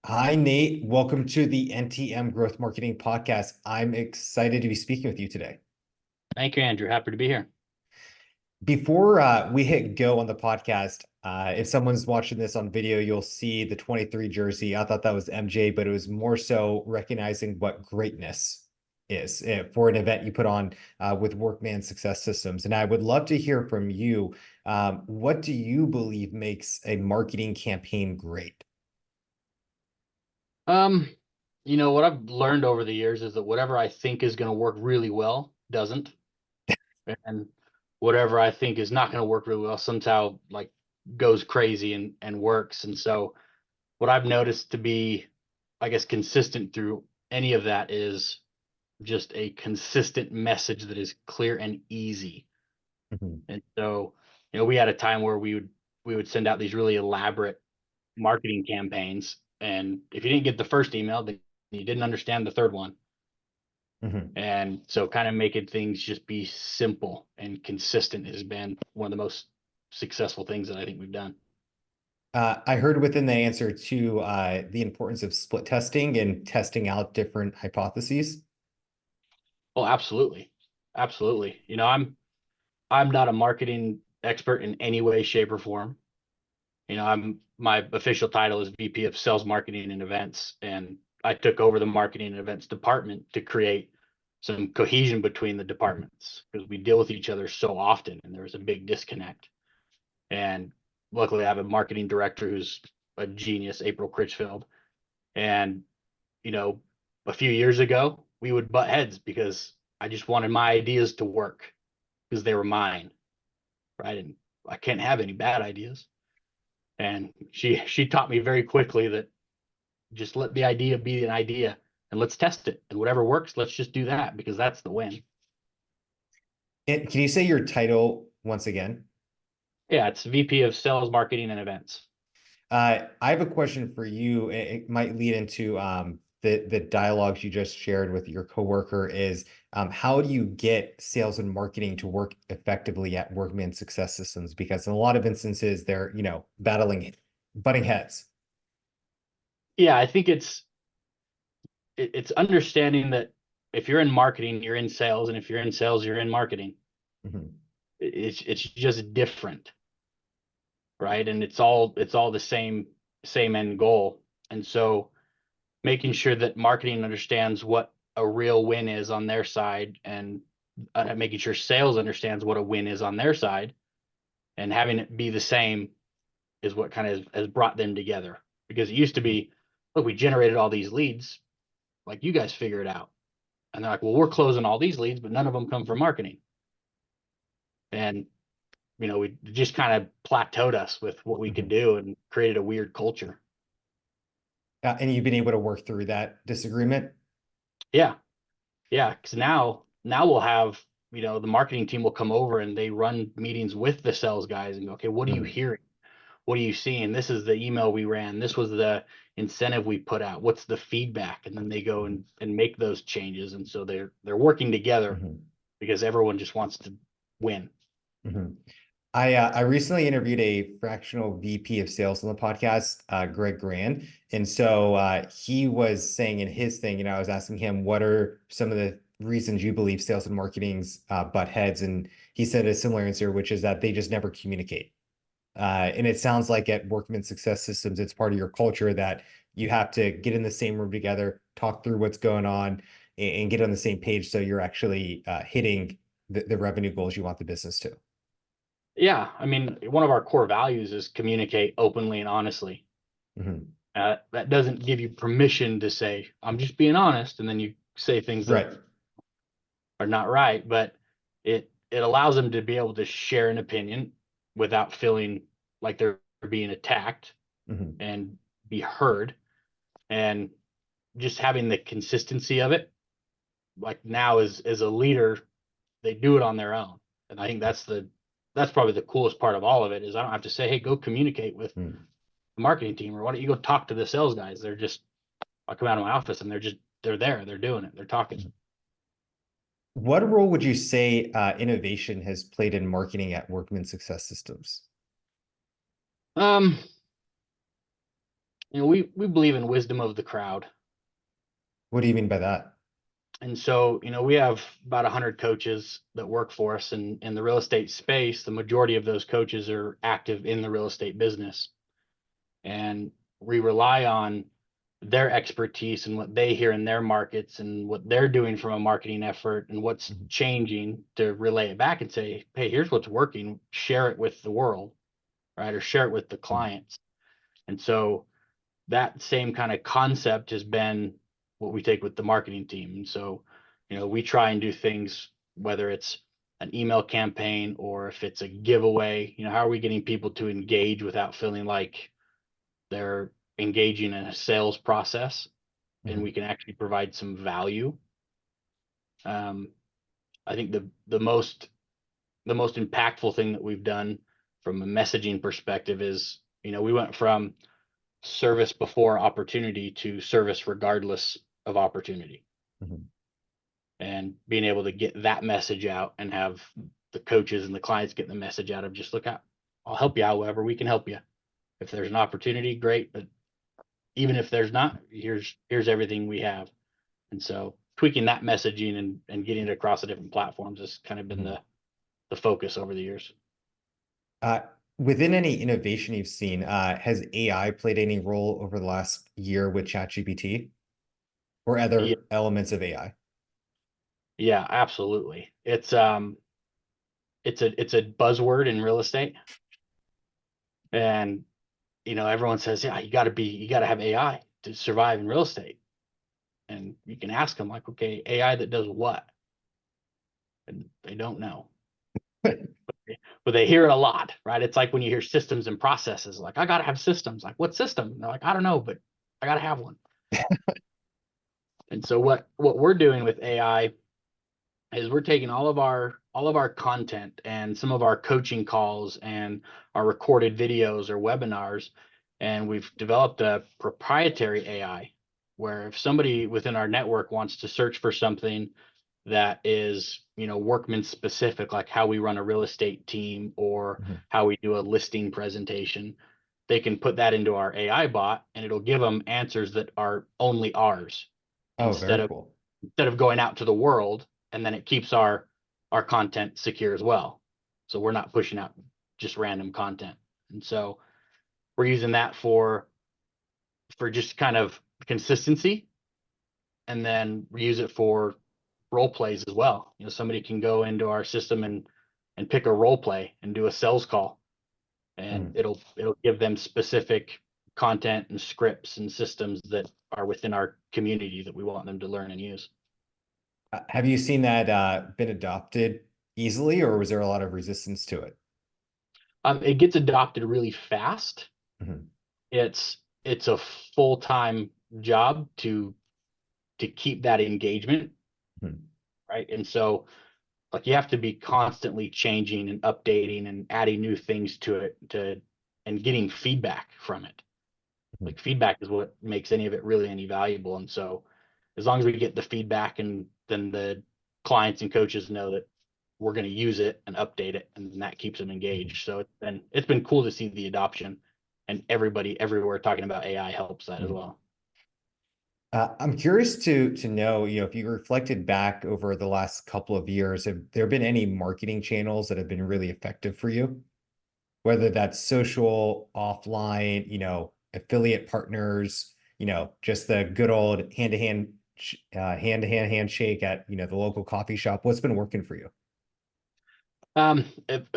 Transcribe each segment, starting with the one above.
Hi, Nate. Welcome to the NTM Growth Marketing Podcast. I'm excited to be speaking with you today. Thank you, Andrew. Happy to be here. Before we hit go on the podcast, if someone's watching this on video, you'll see the 23 jersey. I thought that was MJ, but it was more so recognizing what greatness is for an event you put on with Workman Success Systems. And I would love to hear from you. What do you believe makes a marketing campaign great? Um, what I've learned over the years is that whatever I think is going to work really well doesn't, and whatever I think is not going to work really well somehow like goes crazy and works. And so what I've noticed to be, I guess, consistent through any of that is just a consistent message that is clear and easy. Mhm. And so, we had a time where we would send out these really elaborate marketing campaigns. And if you didn't get the first email, then you didn't understand the third one. Mhm. And so kind of making things just be simple and consistent has been one of the most successful things that I think we've done. I heard within the answer to the importance of split testing and testing out different hypotheses. Oh, absolutely. Absolutely. I'm not a marketing expert in any way, shape, or form. I'm my official title is VP of Sales Marketing and Events, and I took over the marketing and events department to create some cohesion between the departments because we deal with each other so often, and there was a big disconnect. And luckily, I have a marketing director who's a genius, April Critchfield. And you know, a few years ago, we would butt heads because I just wanted my ideas to work because they were mine, right? And I can't have any bad ideas. And she taught me very quickly that just let the idea be an idea and let's test it. And whatever works, let's just do that because that's the win. And can you say your title once again? Yeah, it's VP of Sales, Marketing, and Events. I have a question for you. It might lead into the dialogues you just shared with your coworker is how do you get sales and marketing to work effectively at Workman Success Systems? Because in a lot of instances, they're, butting heads. Yeah, I think it's understanding that if you're in marketing, you're in sales, and if you're in sales, you're in marketing. Mhm. It's just different, right? And it's all the same end goal. And so making sure that marketing understands what a real win is on their side, and making sure sales understands what a win is on their side, and having it be the same is what kind of has brought them together. Because it used to be, look, we generated all these leads, like you guys figure it out. And they're like, well, we're closing all these leads, but none of them come from marketing. And we just kind of plateaued us with what we could Mhm. do and created a weird culture. And you've been able to work through that disagreement. Yeah, yeah. Because now we'll have the marketing team will come over and they run meetings with the sales guys and go, okay, what are you Mhm. hearing? What are you seeing? This is the email we ran. This was the incentive we put out. What's the feedback? And then they go and make those changes. And so they're working together Mhm. because everyone just wants to win. Mhm. I recently interviewed a fractional VP of sales on the podcast, Greg Grand. And so he was saying in his thing, I was asking him, what are some of the reasons you believe sales and marketing's butt heads? And he said a similar answer, which is that they just never communicate. And it sounds like at Workman Success Systems, it's part of your culture that you have to get in the same room together, talk through what's going on, and get on the same page so you're actually hitting the revenue goals you want the business to. Yeah, I mean, one of our core values is communicate openly and honestly. Mhm. That doesn't give you permission to say, I'm just being honest, and then you say things that Right. are not right, but it allows them to be able to share an opinion without feeling like they're being attacked Mhm. and be heard. And just having the consistency of it, like now as a leader, they do it on their own. And I think that's probably the coolest part of all of it is I don't have to say, hey, go communicate with Mhm. the marketing team, or why don't you go talk to the sales guys? I come out of my office and they're there, they're doing it, they're talking. What role would you say innovation has played in marketing at Workman Success Systems? Um, We believe in wisdom of the crowd. What do you mean by that? And so, we have about 100 coaches that work for us, and in the real estate space, the majority of those coaches are active in the real estate business. And we rely on their expertise and what they hear in their markets and what they're doing from a marketing effort and what's Mhm, changing to relay it back and say, hey, here's what's working, share it with the world, right? Or share it with the mhm, clients. And so that same kind of concept has been what we take with the marketing team. And so, we try and do things, whether it's an email campaign or if it's a giveaway, how are we getting people to engage without feeling like they're engaging in a sales process, and mhm, we can actually provide some value. Um, I think the most impactful thing that we've done from a messaging perspective is, we went from service before opportunity to service regardless of opportunity, mhm, and being able to get that message out and have the coaches and the clients get the message out of just look out, I'll help you however we can help you. If there's an opportunity, great, but even if there's not, here's everything we have. And so tweaking that messaging and getting it across the different platforms has kind of been mhm. the focus over the years. Uh, Within any innovation you've seen, has AI played any role over the last year with ChatGPT or Yeah, other elements of AI? yeah, absolutely. It's a buzzword in real estate, and everyone says, yeah, you got to have AI to survive in real estate. And you can ask them like, okay, AI that does what? And they don't know, but they hear it a lot, right? It's like when you hear systems and processes, like I got to have systems. Like what system? And they're like, I don't know, but I got to have one. And so what we're doing with AI is we're taking all of our content and some of our coaching calls and our recorded videos or webinars, and we've developed a proprietary AI where if somebody within our network wants to search for something that is, Workman specific, like how we run a real estate team or Mhm. how we do a listing presentation, they can put that into our AI bot and it'll give them answers that are only ours, Oh, instead very of cool. going out to the world. And then it keeps our content secure as well. So we're not pushing out just random content. And so we're using that for just kind of consistency, and then we use it for role plays as well. Somebody can go into our system and pick a role play and do a sales call, and Mhm. it'll give them specific content and scripts and systems that are within our community that we want them to learn and use. Have you seen that been adopted easily, or was there a lot of resistance to it? It gets adopted really fast. Mhm, It's a full-time job to keep that engagement, mhm, right? And so like you have to be constantly changing and updating and adding new things to it to and getting feedback from it. mhm, Like feedback is what makes any of it really any valuable. And so as long as we get the feedback, and then the clients and coaches know that we're going to use it and update it, and that keeps them mhm, engaged. So it's been cool to see the adoption, and everybody everywhere talking about AI helps that as mhm. well. I'm curious to know, if you reflected back over the last couple of years, have there been any marketing channels that have been really effective for you? Whether that's social, offline, affiliate partners, just the good old hand-to-hand handshake at, the local coffee shop. What's been working for you?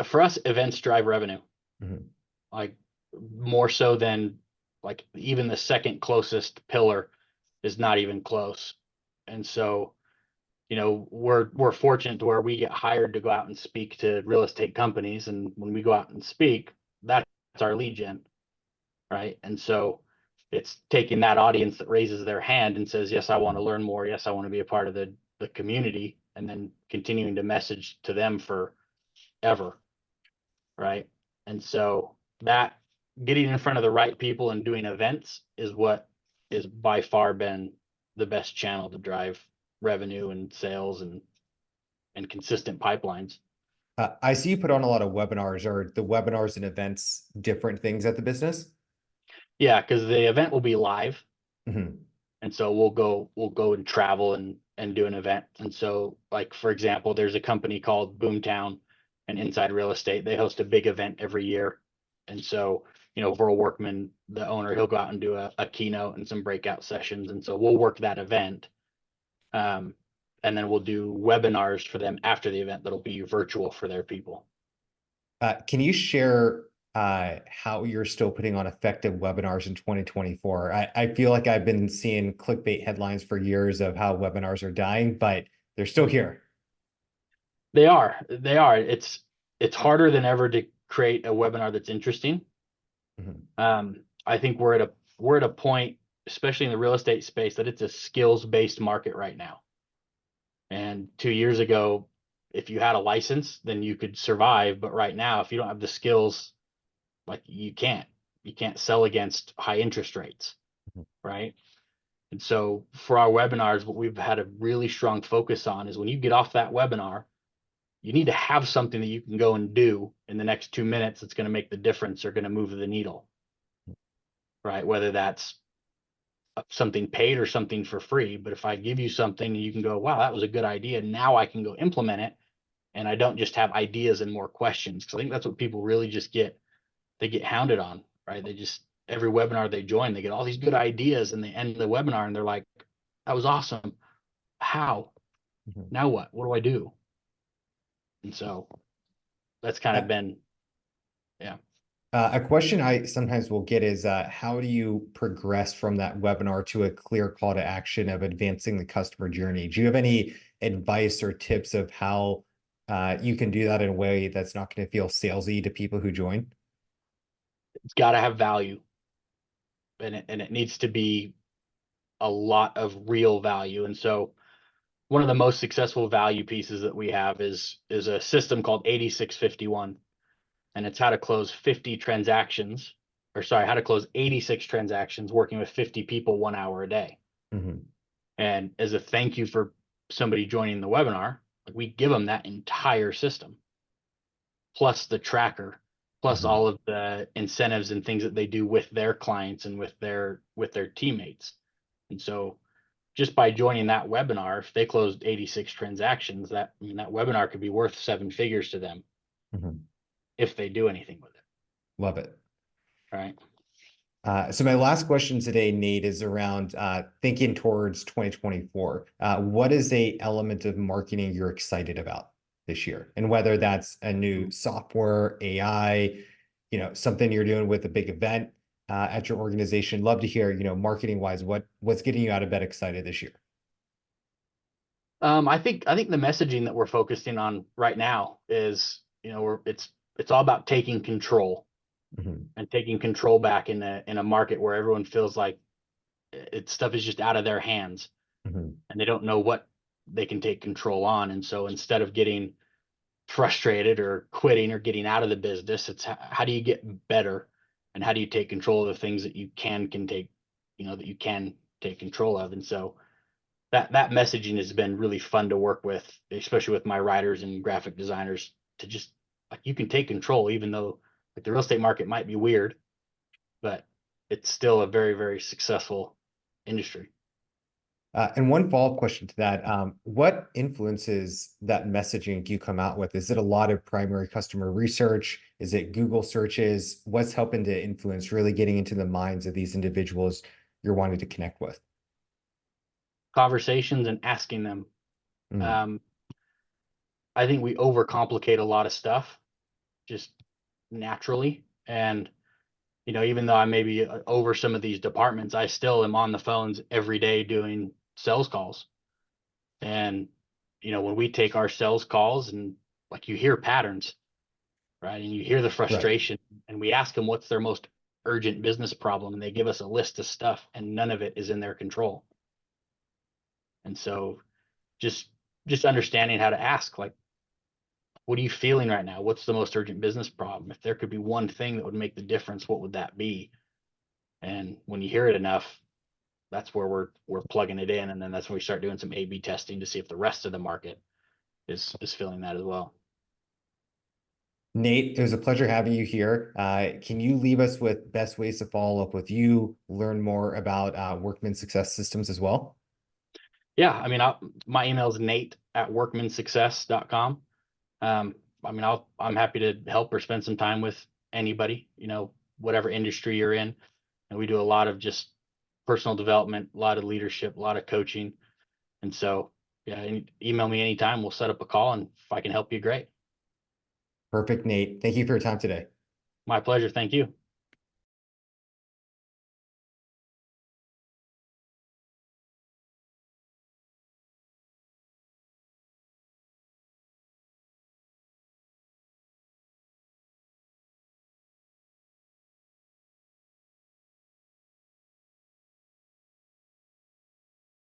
For us, events drive revenue, Mhm, like more so than like even the second closest pillar is not even close. And so, we're fortunate to where we get hired to go out and speak to real estate companies. And when we go out and speak, that's our lead gen, right? And so it's taking that audience that raises their hand and says, yes, I want to mhm, learn more. Yes, I want to be a part of the community, and then continuing to message to them forever, right? And so that getting in front of the right people and doing events is what is by far been the best channel to drive revenue and sales and consistent pipelines. I see you put on a lot of webinars. Are the webinars and events different things at the business? Yeah, because the event will be live, Mhm. and so we'll go and travel and do an event. And so, like for example, there's a company called Boomtown and Inside Real Estate. They host a big event every year, and so Verl Workman, the owner, he'll go out and do a keynote and some breakout sessions, and so we'll work that event. Um, and then we'll do webinars for them after the event that'll be virtual for their people. Can you share how you're still putting on effective webinars in 2024? I feel like I've been seeing clickbait headlines for years of how webinars are dying, but they're still here. They are. It's harder than ever to create a webinar that's interesting. Mhm. I think we're at a point, especially in the real estate space, that it's a skills-based market right now. And 2 years ago, if you had a license, then you could survive. But right now, if you don't have the skills, like you can't sell against high interest rates, Mhm. right? And so for our webinars, what we've had a really strong focus on is when you get off that webinar, you need to have something that you can go and do in the next 2 minutes that's going to make the difference or going to move the needle, right? Whether that's something paid or something for free. But if I give you something and you can go, wow, that was a good idea. Now I can go implement it. And I don't just have ideas and more questions. Cause I think that's what people really just they get hounded on, right? They just, every webinar they join, they get all these good ideas and they end the webinar and they're like, that was awesome. How? Mhm. Now what? What do I do? And so that's kind Uh, of been, yeah. a question I sometimes will get is how do you progress from that webinar to a clear call to action of advancing the customer journey? Do you have any advice or tips of how you can do that in a way that's not going to feel salesy to people who join? It's got to have value, and it needs to be a lot of real value. And so one of the most successful value pieces that we have is a system called 8651, and it's how to close 50 transactions, or sorry, how to close 86 transactions working with 50 people 1 hour a day. Mhm. And as a thank you for somebody joining the webinar, like we give them that entire system plus the tracker plus Mhm. all of the incentives and things that they do with their clients and with their teammates. And so just by joining that webinar, if they closed 86 transactions, that I mean that webinar could be worth 7 figures to them Mhm. if they do anything with it, Love it. right? So my last question today, Nate, is around thinking towards 2024. What is a element of marketing you're excited about this year? And whether that's a new software, AI, something you're doing with a big event at your organization. Love to hear, marketing wise, what's getting you out of bed excited this year? I think the messaging that we're focusing on right now is, it's all about taking control Mhm. and taking control back in a market where everyone feels like stuff is just out of their hands Mhm. and they don't know what they can take control on. And so instead of getting frustrated or quitting or getting out of the business, it's how do you get better and how do you take control of the things that you can take, that you can take control of. And so that messaging has been really fun to work with, especially with my writers and graphic designers, to just like you can take control, even though like the real estate market might be weird, but it's still a very, very successful industry. And one follow-up question to that, what influences that messaging do you come out with? Is it a lot of primary customer research? Is it Google searches? What's helping to influence really getting into the minds of these individuals you're wanting to connect with? Conversations and asking them. Mm. Um, I think we overcomplicate a lot of stuff just naturally. And, even though I may be over some of these departments, I still am on the phones every day doing sales calls. And, when we take our sales calls and like you hear patterns, right? And you hear the Right. frustration and we ask them what's their most urgent business problem and they give us a list of stuff and none of it is in their control. And so just just understanding how to ask, like, what are you feeling right now? What's the most urgent business problem? If there could be one thing that would make the difference, what would that be? And when you hear it enough, that's where we're plugging it in, and then that's when we start doing some A/B testing to see if the rest of the market is feeling that as well. Nate, it was a pleasure having you here. Can you leave us with best ways to follow up with you, learn more about Workman Success Systems as well? Yeah, I mean, my email is nate@workmansuccess.com. I mean, I'm happy to help or spend some time with anybody, whatever industry you're in. And we do a lot of just personal development, a lot of leadership, a lot of coaching. And so, yeah, email me anytime. We'll set up a call, and if I can help you, great. Perfect, Nate. Thank you for your time today. My pleasure. Thank you.